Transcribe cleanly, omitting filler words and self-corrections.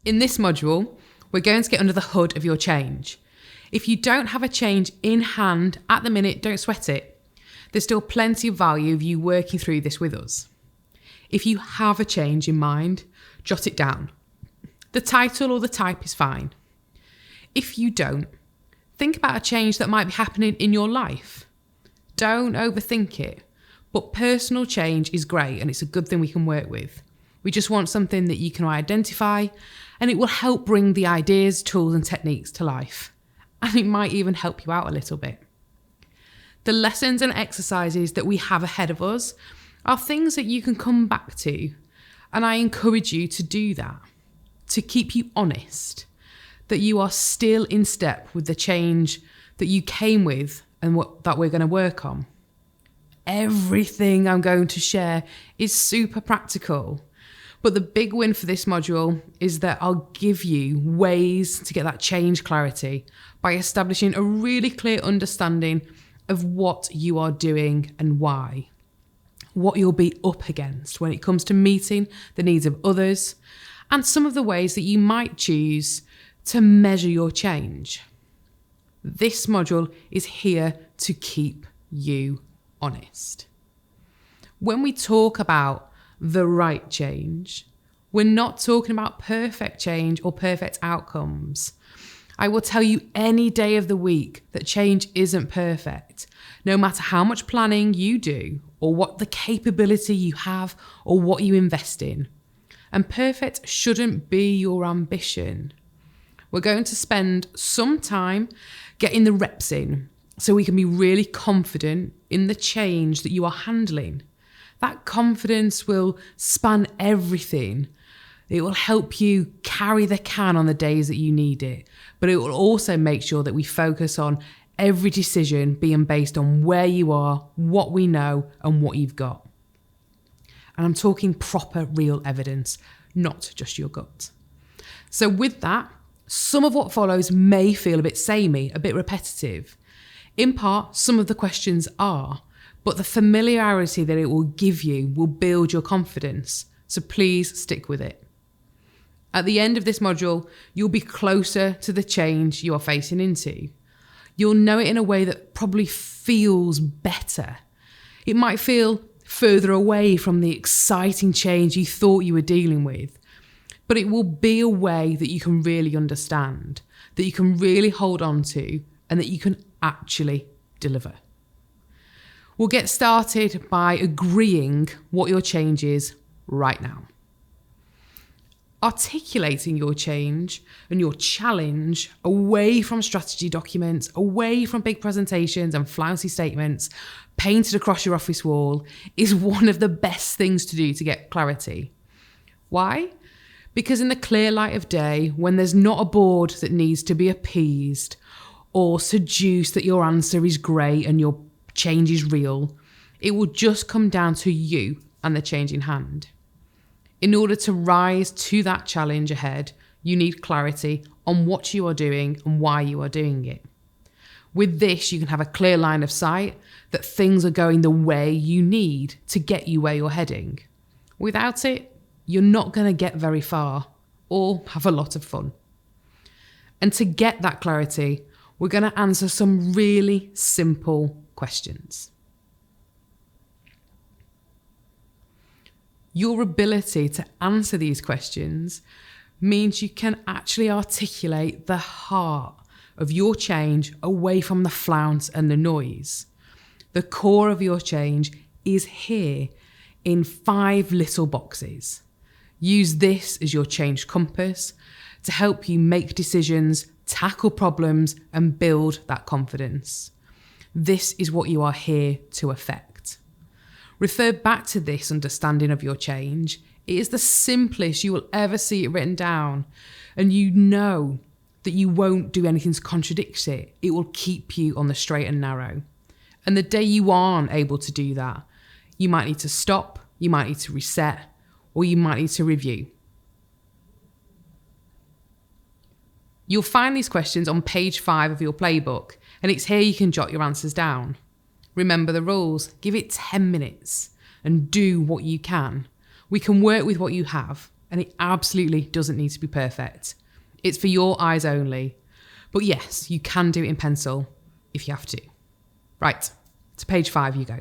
In this module, we're going to get under the hood of your change. If you don't have a change in hand at the minute, don't sweat it. There's still plenty of value of you working through this with us. If you have a change in mind, jot it down. The title or the type is fine. If you don't, think about a change that might be happening in your life. Don't overthink it, but personal change is great and it's a good thing we can work with. We just want something that you can identify and it will help bring the ideas, tools and techniques to life. And it might even help you out a little bit. The lessons and exercises that we have ahead of us are things that you can come back to. And I encourage you to do that, to keep you honest, that you are still in step with the change that you came with and that we're going to work on. Everything I'm going to share is super practical. But the big win for this module is that I'll give you ways to get that change clarity by establishing a really clear understanding of what you are doing and why, what you'll be up against when it comes to meeting the needs of others, and some of the ways that you might choose to measure your change. This module is here to keep you honest. When we talk about the right change, we're not talking about perfect change or perfect outcomes. I will tell you any day of the week that change isn't perfect, no matter how much planning you do or what the capability you have or what you invest in. And perfect shouldn't be your ambition. We're going to spend some time getting the reps in so we can be really confident in the change that you are handling. That confidence will span everything. It will help you carry the can on the days that you need it, but it will also make sure that we focus on every decision being based on where you are, what we know, and what you've got. And I'm talking proper, real evidence, not just your gut. So with that, some of what follows may feel a bit samey, a bit repetitive. In part, some of the questions are, but the familiarity that it will give you will build your confidence. So please stick with it. At the end of this module, you'll be closer to the change you are facing into. You'll know it in a way that probably feels better. It might feel further away from the exciting change you thought you were dealing with, but it will be a way that you can really understand, that you can really hold on to, and that you can actually deliver. We'll get started by agreeing what your change is right now. Articulating your change and your challenge away from strategy documents, away from big presentations and flouncy statements painted across your office wall is one of the best things to do to get clarity. Why? Because in the clear light of day, when there's not a board that needs to be appeased or seduced that your answer is great and your change is real, it will just come down to you and the change in hand. In order to rise to that challenge ahead, you need clarity on what you are doing and why you are doing it. With this, you can have a clear line of sight that things are going the way you need to get you where you're heading. Without it, you're not going to get very far or have a lot of fun. And to get that clarity, we're going to answer some really simple questions. Your ability to answer these questions means you can actually articulate the heart of your change away from the flounce and the noise. The core of your change is here in 5 little boxes. Use this as your change compass to help you make decisions, tackle problems, and build that confidence. This is what you are here to affect. Refer back to this understanding of your change. It is the simplest you will ever see it written down, and you know that you won't do anything to contradict it. It will keep you on the straight and narrow. And the day you aren't able to do that, you might need to stop, you might need to reset, or you might need to review. You'll find these questions on page 5 of your playbook, and it's here you can jot your answers down. Remember the rules. Give it 10 minutes and do what you can. We can work with what you have. and it absolutely doesn't need to be perfect. It's for your eyes only. But yes, you can do it in pencil if you have to. Right, to page 5 you go.